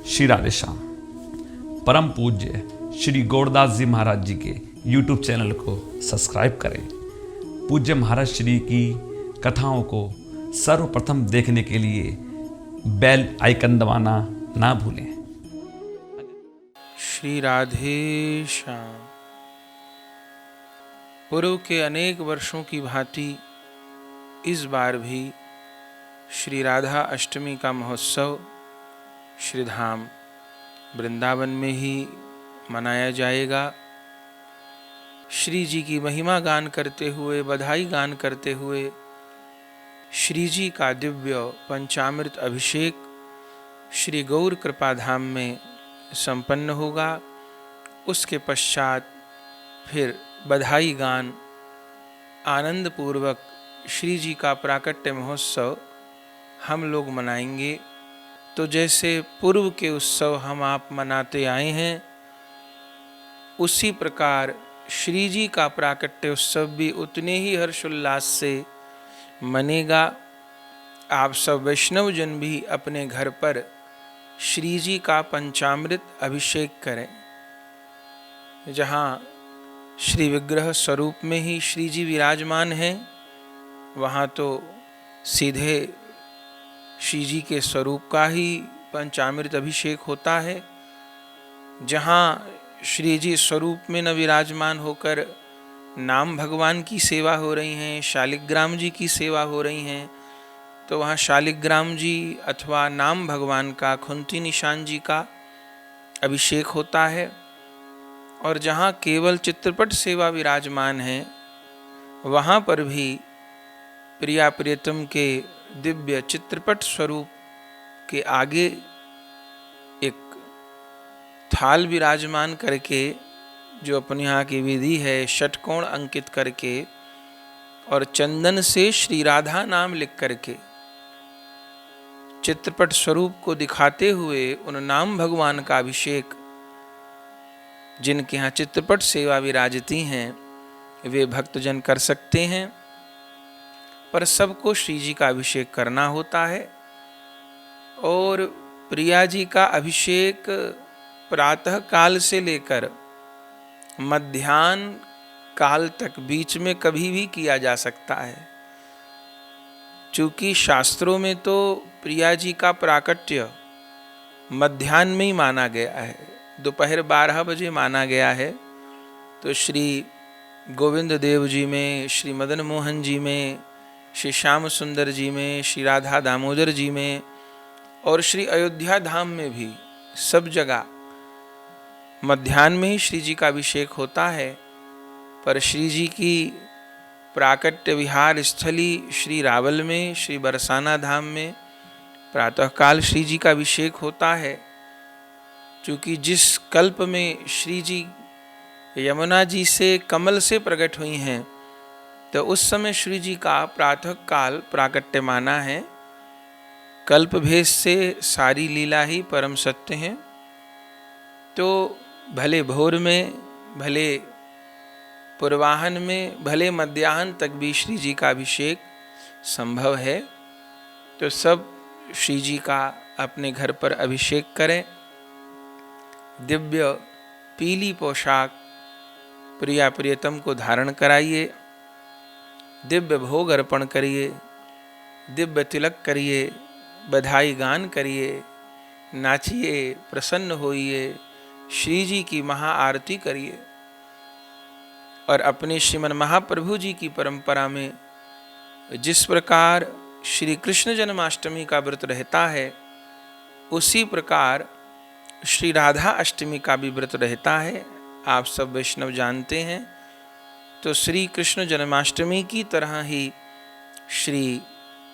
श्री राधे श्याम। परम पूज्य श्री गौरदास जी महाराज जी के YouTube चैनल को सब्सक्राइब करें। पूज्य महाराज श्री की कथाओं को सर्वप्रथम देखने के लिए बेल आइकन दबाना ना भूलें। श्री राधे श्याम। पूर्व के अनेक वर्षों की भांति इस बार भी श्री राधा अष्टमी का महोत्सव श्रीधाम वृंदावन में ही मनाया जाएगा। श्री जी की महिमा गान करते हुए, बधाई गान करते हुए श्री जी का दिव्य पंचामृत अभिषेक श्री गौर कृपा धाम में संपन्न होगा। उसके पश्चात फिर बधाई गान आनंद पूर्वक श्री जी का प्राकट्य महोत्सव हम लोग मनाएंगे। तो जैसे पूर्व के उत्सव हम आप मनाते आए हैं, उसी प्रकार श्री जी का प्राकट्य उत्सव भी उतने ही हर्षोल्लास से मनेगा। आप सब वैष्णव जन भी अपने घर पर श्री जी का पंचामृत अभिषेक करें। जहाँ श्री विग्रह स्वरूप में ही श्री जी विराजमान हैं, वहाँ तो सीधे श्री जी के स्वरूप का ही पंचामृत अभिषेक होता है। जहाँ श्री जी स्वरूप में न विराजमान होकर नाम भगवान की सेवा हो रही हैं, शालिग्राम जी की सेवा हो रही हैं, तो वहाँ शालिग्राम जी अथवा नाम भगवान का, खुंती निशान जी का अभिषेक होता है। और जहाँ केवल चित्रपट सेवा विराजमान है, वहाँ पर भी प्रिया प्रियतम के दिव्य चित्रपट स्वरूप के आगे एक थाल विराजमान करके, जो अपने यहाँ की विधि है षटकोण अंकित करके और चंदन से श्री राधा नाम लिख करके चित्रपट स्वरूप को दिखाते हुए उन नाम भगवान का अभिषेक जिनके यहाँ चित्रपट सेवा विराजती हैं वे भक्तजन कर सकते हैं। पर सबको श्री जी का अभिषेक करना होता है। और प्रिया जी का अभिषेक प्रातः काल से लेकर मध्याह्न काल तक बीच में कभी भी किया जा सकता है। चूँकि शास्त्रों में तो प्रिया जी का प्राकट्य मध्याह्न में ही माना गया है, दोपहर 12 बजे माना गया है। तो श्री गोविंद देव जी में, श्री मदन मोहन जी में, श्री श्याम सुंदर जी में, श्री राधा दामोदर जी में और श्री अयोध्या धाम में भी सब जगह मध्याह्न में ही श्री जी का अभिषेक होता है। पर श्री जी की प्राकट्य विहार स्थली श्री रावल में, श्री बरसाना धाम में प्रातःकाल श्री जी का अभिषेक होता है। क्योंकि जिस कल्प में श्री जी यमुना जी से कमल से प्रकट हुई हैं, तो उस समय श्री जी का प्रातः काल प्राकट्य माना है। कल्प भेद से सारी लीला ही परम सत्य है। तो भले भोर में, भले पूर्वाहन में, भले मध्याह्न तक भी श्री जी का अभिषेक संभव है। तो सब श्री जी का अपने घर पर अभिषेक करें। दिव्य पीली पोशाक प्रिया प्रियतम को धारण कराइए, दिव्य भोग अर्पण करिए, दिव्य तिलक करिए, बधाई गान करिए, नाचिए, प्रसन्न होइए, श्री जी की महाआरती करिए। और अपने श्रीमन महाप्रभु जी की परंपरा में जिस प्रकार श्री कृष्ण जन्माष्टमी का व्रत रहता है, उसी प्रकार श्री राधा अष्टमी का भी व्रत रहता है। आप सब वैष्णव जानते हैं। तो श्री कृष्ण जन्माष्टमी की तरह ही श्री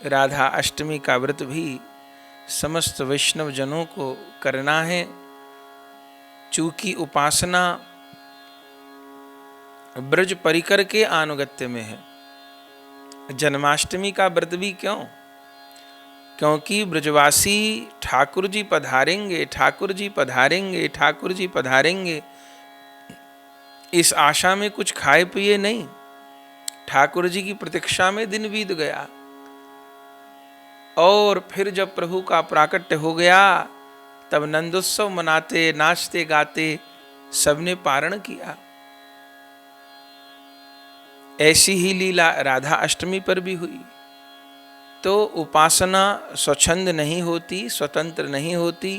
राधा अष्टमी का व्रत भी समस्त वैष्णव जनों को करना है। चूँकि उपासना ब्रज परिकर के अनुगत्य में है, जन्माष्टमी का व्रत भी क्यों? क्योंकि ब्रजवासी ठाकुर जी पधारेंगे, ठाकुर जी पधारेंगे, ठाकुर जी पधारेंगे, इस आशा में कुछ खाए पिए नहीं, ठाकुर जी की प्रतीक्षा में दिन बीत गया। और फिर जब प्रभु का प्राकट्य हो गया, तब नंदोत्सव मनाते, नाचते गाते सबने पारण किया। ऐसी ही लीला राधा अष्टमी पर भी हुई। तो उपासना स्वच्छंद नहीं होती, स्वतंत्र नहीं होती।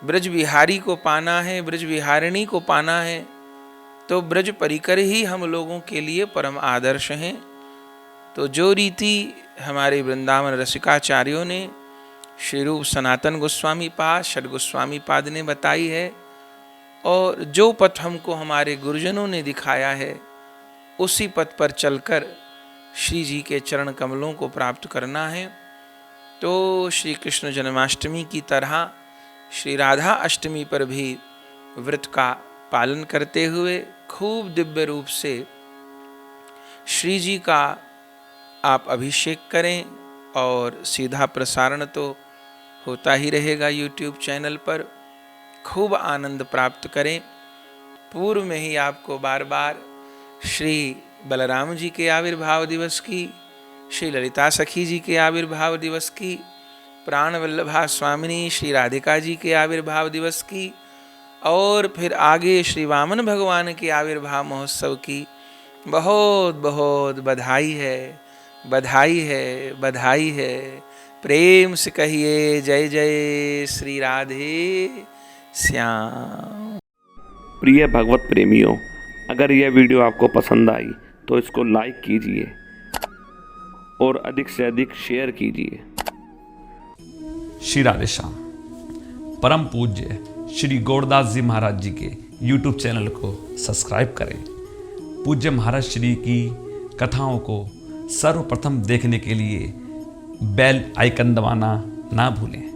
ब्रज विहारी को पाना है, ब्रज विहारिणी को पाना है, तो ब्रज परिकर ही हम लोगों के लिए परम आदर्श हैं। तो जो रीति हमारे वृंदावन रसिकाचार्यों ने, श्री रूप सनातन गोस्वामी पाद, षड गोस्वामी पाद ने बताई है, और जो पथ हमको हमारे गुरुजनों ने दिखाया है, उसी पथ पर चलकर श्री जी के चरण कमलों को प्राप्त करना है। तो श्री कृष्ण जन्माष्टमी की तरह श्री राधा अष्टमी पर भी व्रत का पालन करते हुए खूब दिव्य रूप से श्री जी का आप अभिषेक करें, और सीधा प्रसारण तो होता ही रहेगा YouTube चैनल पर। खूब आनंद प्राप्त करें। पूर्व में ही आपको बार बार श्री बलराम जी के आविर्भाव दिवस की, श्री ललिता सखी जी के आविर्भाव दिवस की, प्राण वल्लभा स्वामिनी श्री राधिका जी के आविर्भाव दिवस की, और फिर आगे श्री वामन भगवान के आविर्भाव महोत्सव की बहुत बहुत बधाई है, बधाई है, बधाई है। प्रेम से कहिए जय जय श्री राधे श्याम। प्रिय भगवत प्रेमियों, अगर यह वीडियो आपको पसंद आई तो इसको लाइक कीजिए और अधिक से अधिक शेयर कीजिए। श्री राधे श्याम। परम पूज्य श्री गौरदास जी महाराज जी के YouTube चैनल को सब्सक्राइब करें। पूज्य महाराज श्री की कथाओं को सर्वप्रथम देखने के लिए बेल आइकन दबाना ना भूलें।